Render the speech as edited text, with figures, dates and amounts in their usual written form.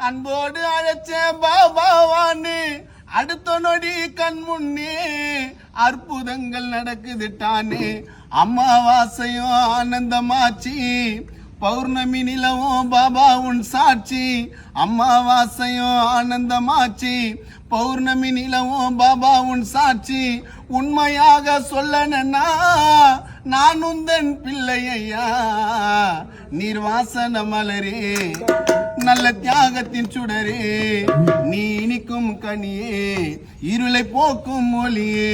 அன்போடு அழைச்ச பாபாவான்னு அடுத்த நொடி கண் முன்னே அற்புதங்கள் நடக்குதுட்டானே. அம்மாவாசையும் ஆனந்தமாச்சி, பௌர்ணமி நிலவும் பாபா உன் சாட்சி. அம்மாவாசையும் ஆனந்தமாச்சி, பௌர்ணமி நிலவும் பாபா உன் சாட்சி. உண்மையாக சொல்லனா நான் உந்தன் பிள்ளையா, நீர் வாசன மலரே, நல்ல தியாகத்தின் சுடரே, நீ இனிக்கும் கனியே, இருளை போக்கும் மொழியே.